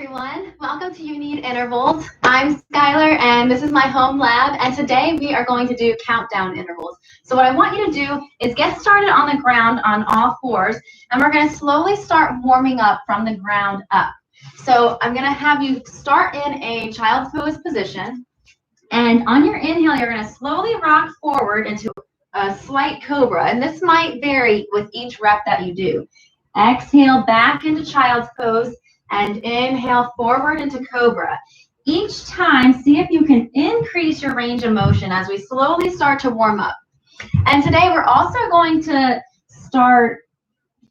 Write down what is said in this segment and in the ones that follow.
everyone. Welcome to You Need Intervals. I'm Skylar and this is my home lab, and today we are going to do countdown intervals. So what I want you to do is get started on the ground on all fours, and we're going to slowly start warming up from the ground up. So I'm going to have you start in a child's pose position, and on your inhale you're going to slowly rock forward into a slight cobra, and this might vary with each rep that you do. Exhale back into child's pose and inhale forward into cobra. Each time, see if you can increase your range of motion as we slowly start to warm up. And today we're also going to start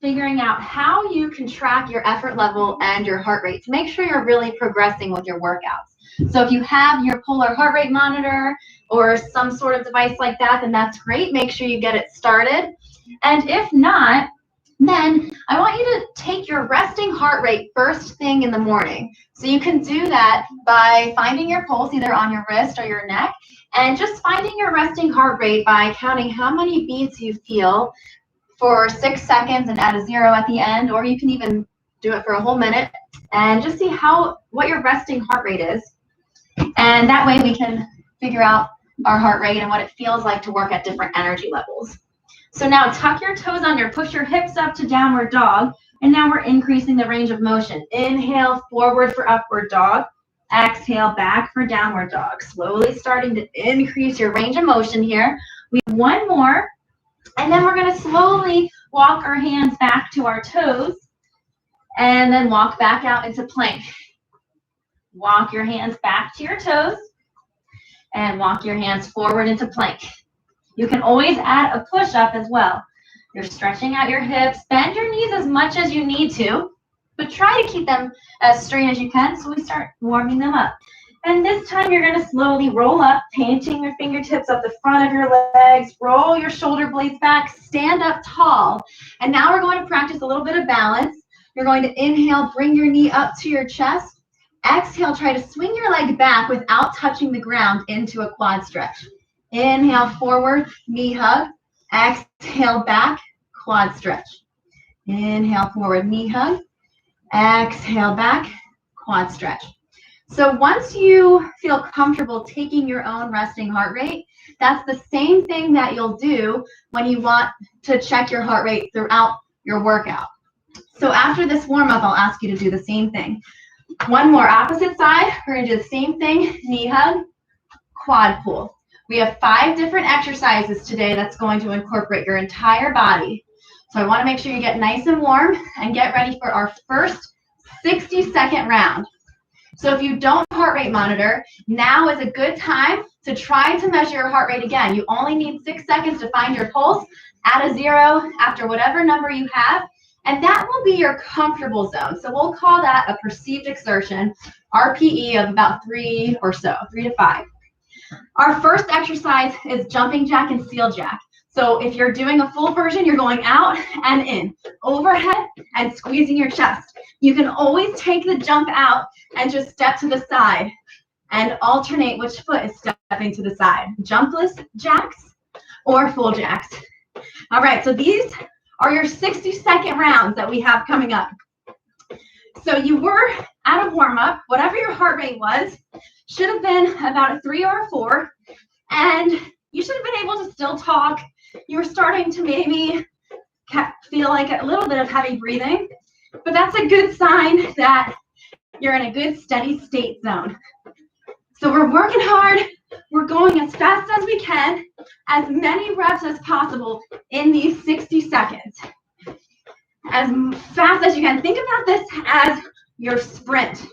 figuring out how you can track your effort level and your heart rate to make sure you're really progressing with your workouts. So if you have your polar heart rate monitor or some sort of device like that, then that's great. Make sure you get it started. And if not, then I want you to take your resting heart rate first thing in the morning. So you can do that by finding your pulse either on your wrist or your neck, and just finding your resting heart rate by counting how many beats you feel for 6 seconds and add a 0 at the end, or you can even do it for a whole minute and just see what your resting heart rate is. And that way we can figure out our heart rate and what it feels like to work at different energy levels. So now tuck your toes under, push your hips up to downward dog, and now we're increasing the range of motion. Inhale forward for upward dog, exhale back for downward dog. Slowly starting to increase your range of motion here. We have one more, and then we're going to slowly walk our hands back to our toes, and then walk back out into plank. Walk your hands back to your toes, and walk your hands forward into plank. You can always add a push-up as well. You're stretching out your hips, bend your knees as much as you need to, but try to keep them as straight as you can so we start warming them up. And this time you're going to slowly roll up, painting your fingertips up the front of your legs, roll your shoulder blades back, stand up tall. And now we're going to practice a little bit of balance. You're going to inhale, bring your knee up to your chest. Exhale, try to swing your leg back without touching the ground into a quad stretch. Inhale forward, knee hug. Exhale back, quad stretch. Inhale forward, knee hug. Exhale back, quad stretch. So once you feel comfortable taking your own resting heart rate, that's the same thing that you'll do when you want to check your heart rate throughout your workout. So after this warm-up, I'll ask you to do the same thing. One more, opposite side. We're going to do the same thing, knee hug, quad pull. We have 5 different exercises today that's going to incorporate your entire body. So I want to make sure you get nice and warm and get ready for our first 60-second round. So if you don't heart rate monitor, now is a good time to try to measure your heart rate again. You only need 6 seconds to find your pulse, add a 0 after whatever number you have, and that will be your comfortable zone. So we'll call that a perceived exertion, RPE of about 3 or so, 3 to 5. Our first exercise is jumping jack and seal jack. So if you're doing a full version, you're going out and in, overhead and squeezing your chest. You can always take the jump out and just step to the side and alternate which foot is stepping to the side. Jumpless jacks or full jacks. All right, so these are your 60-second rounds that we have coming up. So you were at a warm-up, whatever your heart rate was, should have been about a 3 or a 4, and you should have been able to still talk. You were starting to maybe feel like a little bit of heavy breathing, but that's a good sign that you're in a good steady state zone. So we're working hard, we're going as fast as we can, as many reps as possible in these 60 seconds. As fast as you can. Think about this as your sprint.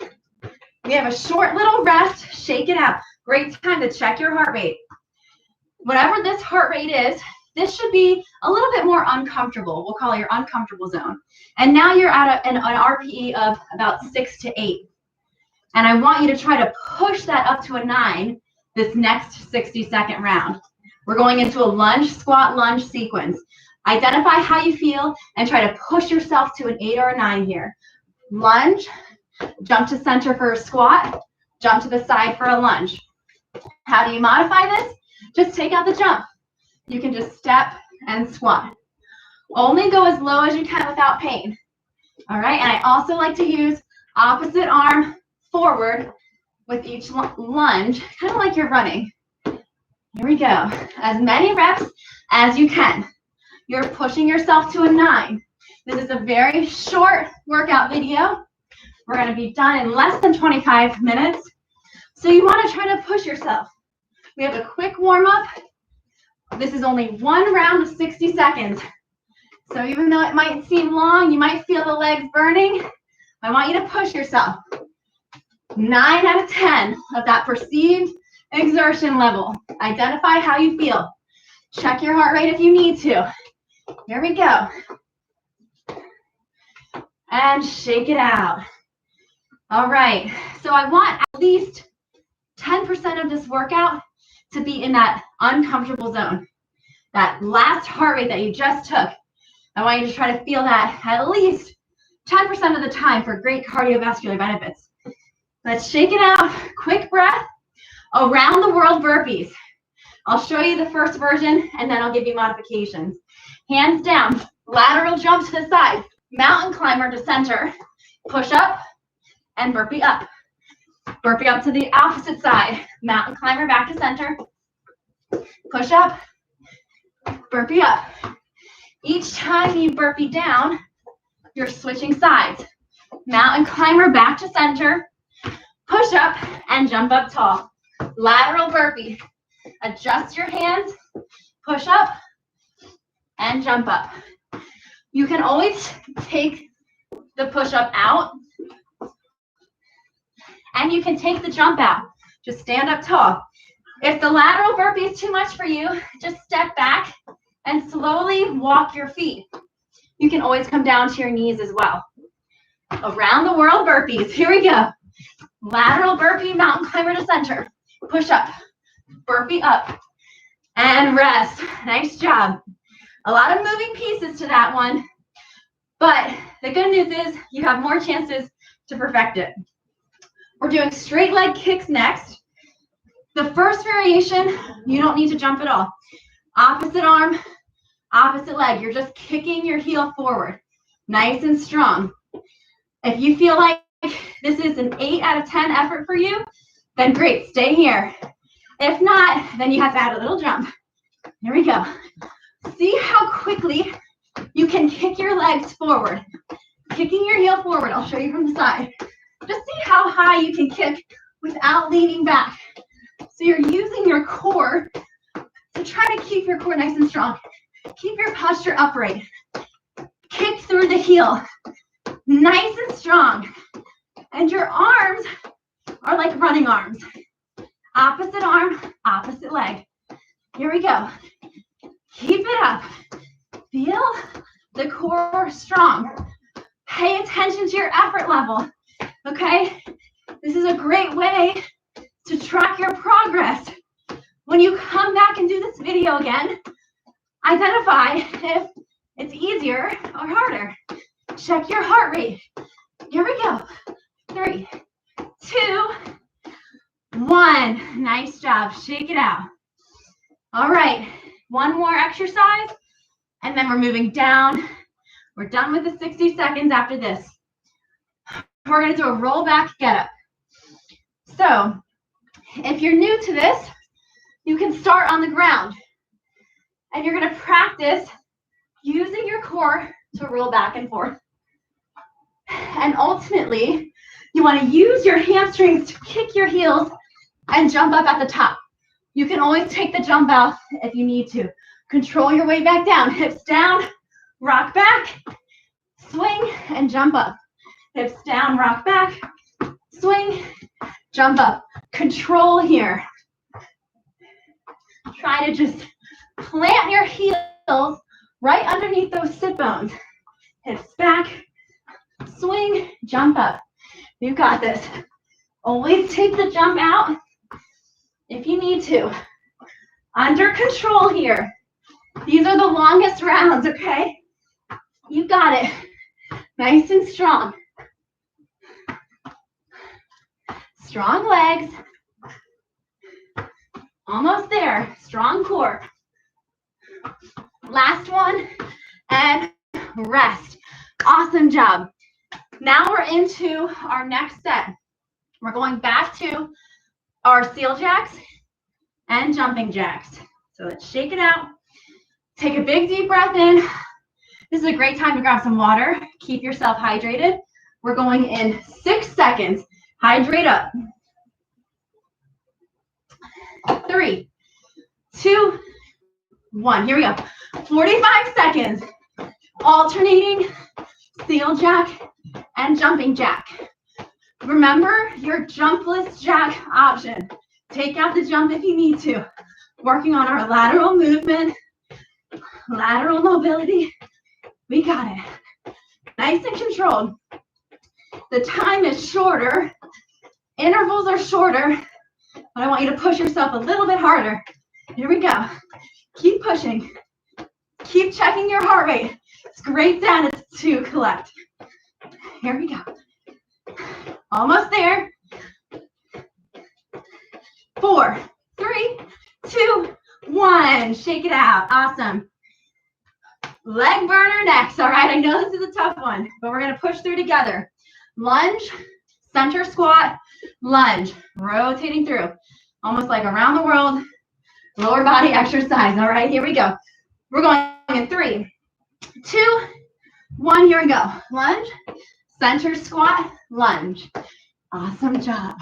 We have a short little rest, shake it out. Great time to check your heart rate. Whatever this heart rate is, this should be a little bit more uncomfortable. We'll call it your uncomfortable zone. And now you're at an RPE of about 6 to 8. And I want you to try to push that up to a 9 this next 60-second round. We're going into a lunge, squat, lunge sequence. Identify how you feel and try to push yourself to an 8 or a 9 here. Lunge, jump to center for a squat, jump to the side for a lunge. How do you modify this? Just take out the jump. You can just step and squat. Only go as low as you can without pain. All right, and I also like to use Opposite arm forward with each lunge, kind of like you're running. Here we go. As many reps as you can. You're pushing yourself to a 9. This is a very short workout video. We're going to be done in less than 25 minutes. So you want to try to push yourself. We have a quick warm-up. This is only one round of 60 seconds. So even though it might seem long, you might feel the legs burning, I want you to push yourself. 9 out of 10 of that perceived exertion level. Identify how you feel. Check your heart rate if you need to. Here we go. And shake it out. All right, so I want at least 10% of this workout to be in that uncomfortable zone. That last heart rate that you just took. I want you to try to feel that at least 10% of the time for great cardiovascular benefits. Let's shake it out. Quick breath. Around the world burpees. I'll show you the first version and then I'll give you modifications. Hands down. Lateral jump to the side. Mountain climber to center. Push up and burpee up. Burpee up to the opposite side. Mountain climber back to center. Push up. Burpee up. Each time you burpee down, you're switching sides. Mountain climber back to center. Push up and jump up tall. Lateral burpee. Adjust your hands. Push up and jump up. You can always take the push up out. And you can take the jump out. Just stand up tall. If the lateral burpee is too much for you, just step back and slowly walk your feet. You can always come down to your knees as well. Around the world burpees. Here we go. Lateral burpee, mountain climber to center. Push up. Burpee up. And rest. Nice job. A lot of moving pieces to that one. But the good news is you have more chances to perfect it. We're doing straight leg kicks next. The first variation, you don't need to jump at all. Opposite arm, opposite leg. You're just kicking your heel forward. Nice and strong. If you feel like this is an 8 out of 10 effort for you, then great, stay here. If not, then you have to add a little jump. Here we go. See how quickly you can kick your legs forward. Kicking your heel forward. I'll show you from the side. Just see how high you can kick without leaning back. So you're using your core to try to keep your core nice and strong. Keep your posture upright. Kick through the heel. Nice and strong. And your arms are like running arms. Opposite arm, opposite leg. Here we go. Keep it up. Feel the core strong. Pay attention to your effort level. Okay? This is a great way to track your progress. When you come back and do this video again, identify if it's easier or harder. Check your heart rate. Here we go. 3, 2, 1. Nice job. Shake it out. All right. One more exercise, and then we're moving down. We're done with the 60 seconds after this. We're going to do a roll back get up. So if you're new to this, you can start on the ground. And you're going to practice using your core to roll back and forth. And ultimately, you want to use your hamstrings to kick your heels and jump up at the top. You can always take the jump out if you need to. Control your way back down. Hips down, rock back, swing, and jump up. Hips down, rock back, swing, jump up. Control here. Try to just plant your heels right underneath those sit bones. Hips back, swing, jump up. You got this. Always take the jump out if you need to. Under control here. These are the longest rounds, okay? You got it. Nice and strong. Strong legs. Almost there. Strong core. Last one. And rest. Awesome job. Now we're into our next set. We're going back to our seal jacks and jumping jacks. So let's shake it out. Take a big deep breath in. This is a great time to grab some water. Keep yourself hydrated. We're going in 6 seconds. Hydrate up. 3, 2, 1. Here we go. 45 seconds. Alternating seal jack and jumping jack. Remember your jumpless jack option. Take out the jump if you need to. Working on our lateral movement, lateral mobility. We got it. Nice and controlled. The time is shorter. Intervals are shorter. But I want you to push yourself a little bit harder. Here we go. Keep pushing. Keep checking your heart rate. It's great data to collect. Here we go. Almost there. 4, 3, 2, 1. Shake it out. Awesome. Leg burner next. All right, I know this is a tough one, but we're going to push through together. Lunge, center squat, lunge, rotating through. Almost like around the world, lower body exercise. All right, here we go. We're going in 3, 2, 1. Here we go. Lunge, center squat, lunge. Awesome job.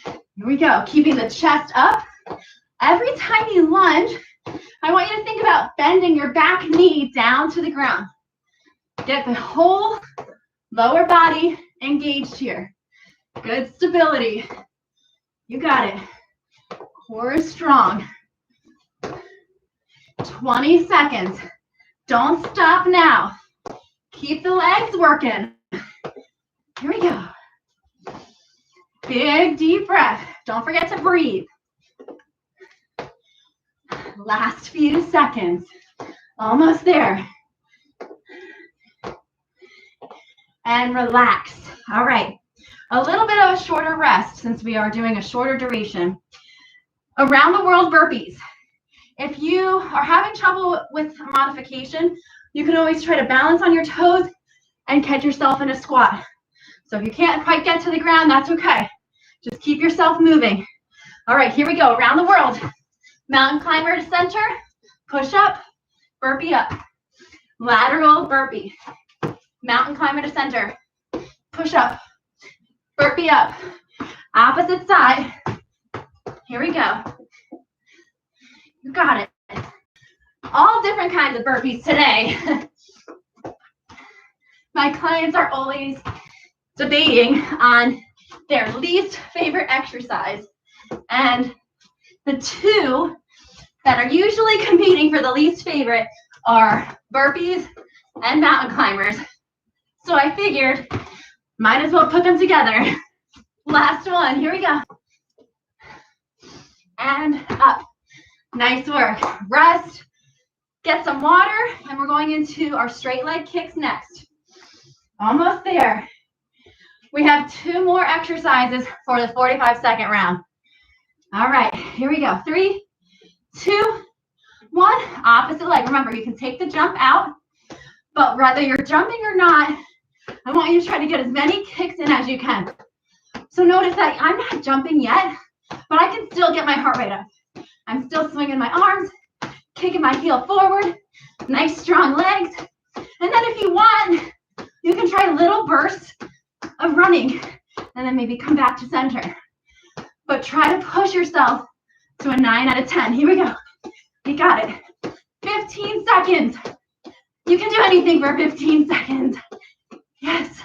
Here we go. Keeping the chest up. Every time you lunge, I want you to think about bending your back knee down to the ground. Get the whole lower body engaged here. Good stability. You got it. Core is strong. 20 seconds. Don't stop now. Keep the legs working. Here we go. Big deep breath. Don't forget to breathe. Last few seconds. Almost there. And relax. All right. A little bit of a shorter rest since we are doing a shorter duration. Around the world burpees. If you are having trouble with modification, you can always try to balance on your toes and catch yourself in a squat. So if you can't quite get to the ground, that's okay. Just keep yourself moving. All right, here we go. Around the world. Mountain climber to center. Push up. Burpee up. Lateral burpee. Mountain climber to center. Push up. Burpee up. Opposite side. Here we go. You got it. All different kinds of burpees today. My clients are always debating on their least favorite exercise. And the two that are usually competing for the least favorite are burpees and mountain climbers. So I figured, might as well put them together. Last one, here we go. And up. Nice work. Rest, get some water, and we're going into our straight leg kicks next. Almost there. We have 2 more exercises for the 45-second round. All right, here we go. 3, 2, 1. Opposite leg. Remember, you can take the jump out, but whether you're jumping or not, I want you to try to get as many kicks in as you can. So notice that I'm not jumping yet, but I can still get my heart rate up. I'm still swinging my arms, kicking my heel forward, nice strong legs. And then if you want, you can try little bursts of running and then maybe come back to center. But try to push yourself to a 9 out of 10. Here we go. You got it. 15 seconds. You can do anything for 15 seconds. Yes.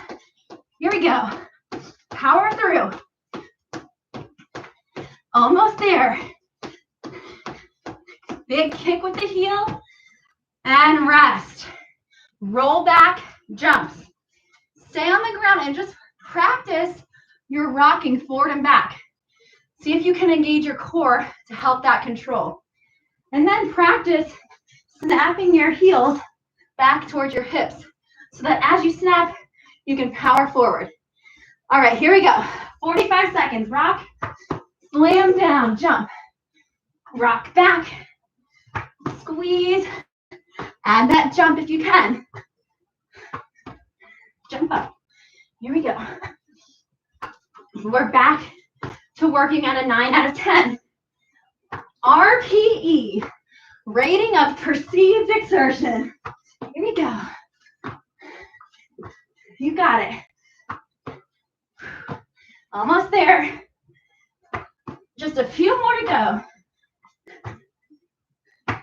Here we go. Power through. Almost there. Big kick with the heel. And rest. Roll back, jumps. Stay on the ground and just practice your rocking forward and back. See if you can engage your core to help that control. And then practice snapping your heels back towards your hips so that as you snap, you can power forward. All right, here we go. 45 seconds. Rock, slam down, jump. Rock back, squeeze, add that jump if you can. Jump up. Here we go. We're back to working at a 9 out of 10. RPE, rating of perceived exertion. Here we go. You got it. Almost there. Just a few more to go.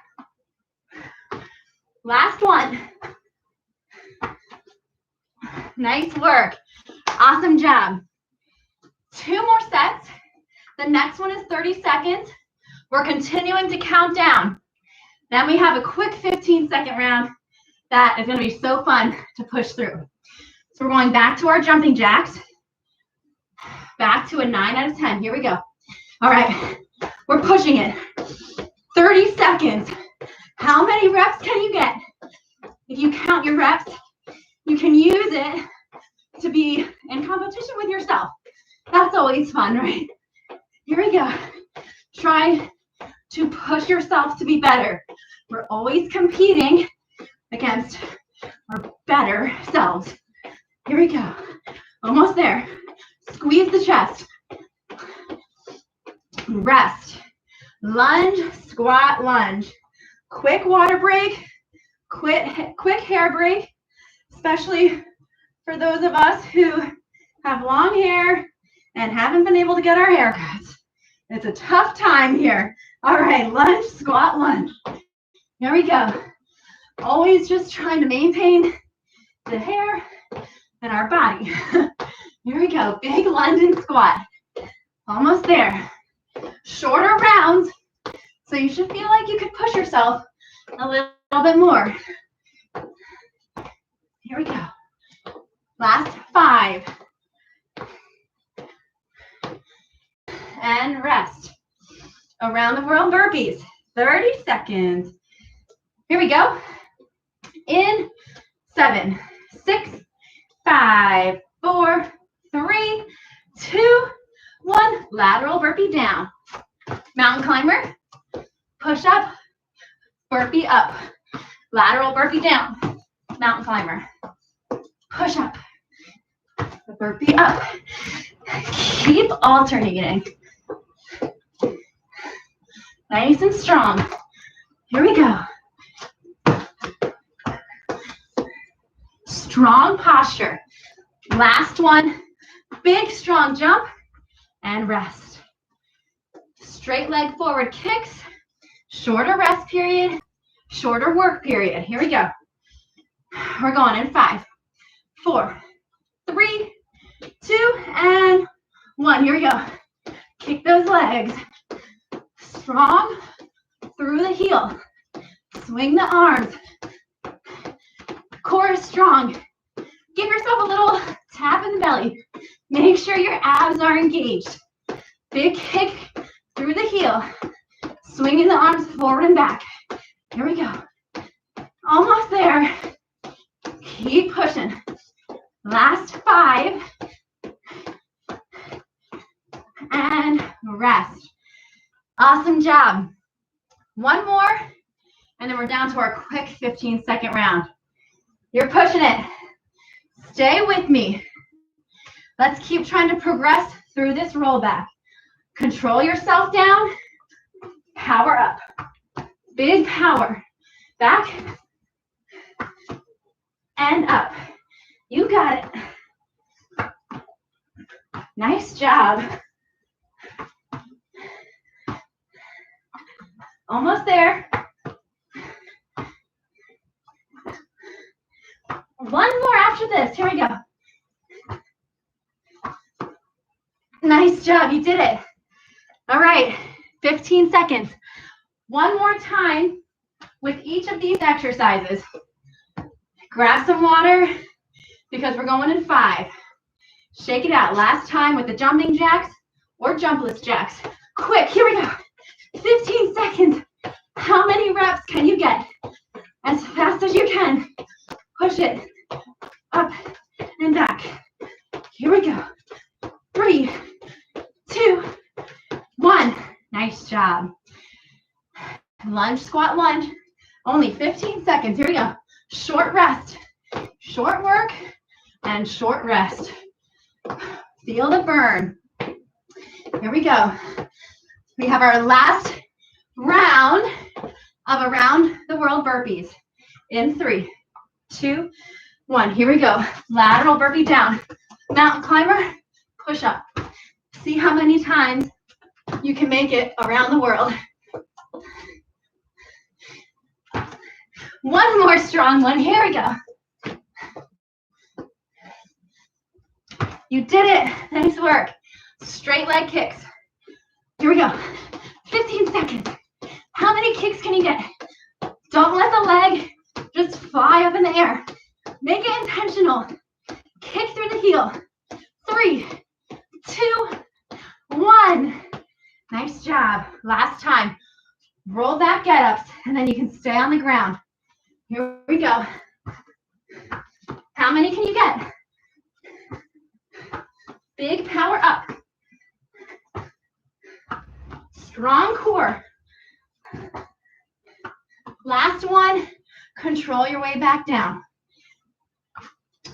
Last one. Nice work. Awesome job. 2 more sets. The next one is 30 seconds. We're continuing to count down. Then we have a quick 15-second round that is going to be so fun to push through. So we're going back to our jumping jacks. Back to a 9 out of 10. Here we go. All right. We're pushing it. 30 seconds. How many reps can you get? If you count your reps, you can use it to be in competition with yourself. That's always fun, right? Here we go. Try to push yourself to be better. We're always competing against our better selves. Here we go. Almost there. Squeeze the chest. Rest. Lunge, squat, lunge. Quick water break. Quick hair break, especially for those of us who have long hair and haven't been able to get our hair cuts. It's a tough time here. All right, lunge, squat, lunge. Here we go. Always just trying to maintain the hair and our body. Here we go. Big lunge and squat. Almost there. Shorter rounds, so you should feel like you could push yourself a little bit more. Here we go. Last 5. And rest. Around the world burpees. 30 seconds. Here we go. In 7, 6, 5, 4, 3, 2, 1. Lateral burpee down. Mountain climber. Push up. Burpee up. Lateral burpee down. Mountain climber. Push up. Burpee up. Keep alternating. Nice and strong. Here we go. Strong posture. Last one. Big strong jump and rest. Straight leg forward kicks. Shorter rest period. Shorter work period. Here we go. We're going in 5, 4, 3, 2, and 1. Here we go. Kick those legs. Strong through the heel. Swing the arms. Core is strong. Give yourself a little tap in the belly. Make sure your abs are engaged. Big kick through the heel. Swinging the arms forward and back. Here we go. Almost there. Keep pushing. Last 5. And rest. Awesome job. One more, and then we're down to our quick 15-second round. You're pushing it. Stay with me. Let's keep trying to progress through this rollback. Control yourself down. Power up. Big power. Back and up. You got it. Nice job. Almost there. One more after this. Here we go. Nice job. You did it. All right. 15 seconds. One more time with each of these exercises. Grab some water because we're going in 5. Shake it out. Last time with the jumping jacks or jumpless jacks. Quick. Here we go. 15 seconds. How many reps can you get? As fast as you can. Push it up and back. Here we go. 3, 2, 1. Nice job. Lunge, squat, lunge. Only 15 seconds. Here we go. Short rest. Short work and short rest. Feel the burn. Here we go. We have our last round of around the world burpees. In 3, 2, 1. Here we go. Lateral burpee down. Mountain climber, push up. See how many times you can make it around the world. One more strong one. Here we go. You did it. Nice work. Straight leg kicks. Here we go. 15 seconds. How many kicks can you get? Don't let the leg just fly up in the air. Make it intentional. Kick through the heel. 3, 2, 1. Nice job. Last time. Roll back get-ups, and then you can stay on the ground. Here we go. How many can you get? Big power up. Strong core. Last one. Control your way back down.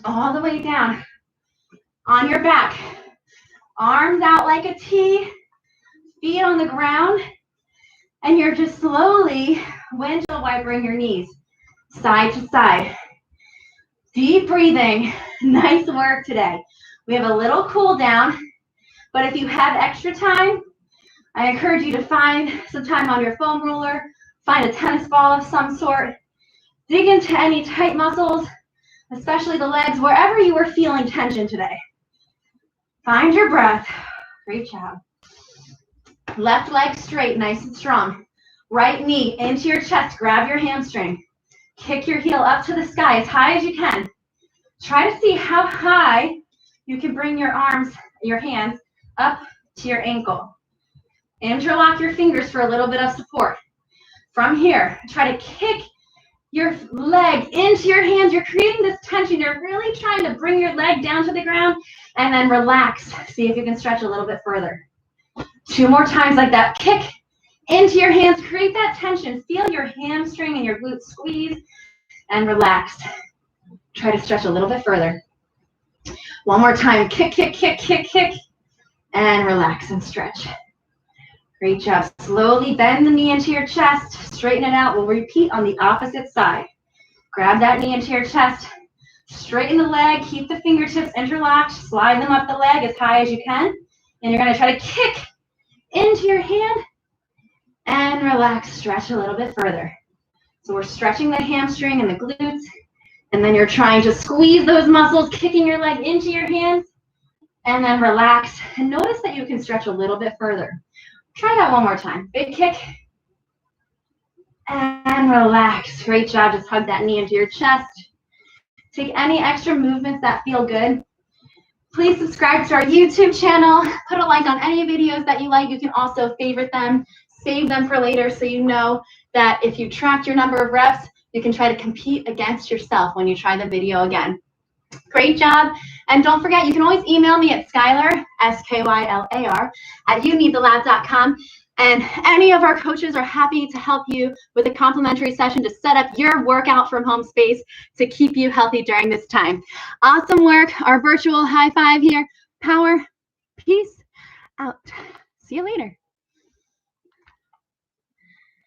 All the way down. On your back. Arms out like a T. Feet on the ground. And you're just slowly windshield wipering your knees. Side to side. Deep breathing. Nice work today. We have a little cool down, but if you have extra time, I encourage you to find some time on your foam roller, find a tennis ball of some sort, dig into any tight muscles, especially the legs, wherever you are feeling tension today. Find your breath. Great job. Left leg straight, nice and strong. Right knee into your chest, grab your hamstring. Kick your heel up to the sky as high as you can. Try to see how high you can bring your arms, your hands up to your ankle. Interlock your fingers for a little bit of support. From here, try to kick your leg into your hands. You're creating this tension. You're really trying to bring your leg down to the ground and then relax. See if you can stretch a little bit further. 2 more times like that. Kick into your hands. Create that tension. Feel your hamstring and your glutes squeeze and relax. Try to stretch a little bit further. One more time. Kick, kick, kick, kick, kick. And relax and stretch. Great job. Slowly bend the knee into your chest. Straighten it out. We'll repeat on the opposite side. Grab that knee into your chest. Straighten the leg. Keep the fingertips interlocked. Slide them up the leg as high as you can. And you're going to try to kick into your hand. And relax. Stretch a little bit further. So we're stretching the hamstring and the glutes. And then you're trying to squeeze those muscles, kicking your leg into your hands. And then relax. And notice that you can stretch a little bit further. Try that one more time. Big kick. And relax. Great job. Just hug that knee into your chest. Take any extra movements that feel good. Please subscribe to our YouTube channel. Put a like on any videos that you like. You can also favorite them. Save them for later so you know that if you tracked your number of reps, you can try to compete against yourself when you try the video again. Great job. And don't forget, you can always email me at Skylar, S-K-Y-L-A-R, at youneedthelab.com. And any of our coaches are happy to help you with a complimentary session to set up your workout from home space to keep you healthy during this time. Awesome work. Our virtual high five here. Power, peace, out. See you later.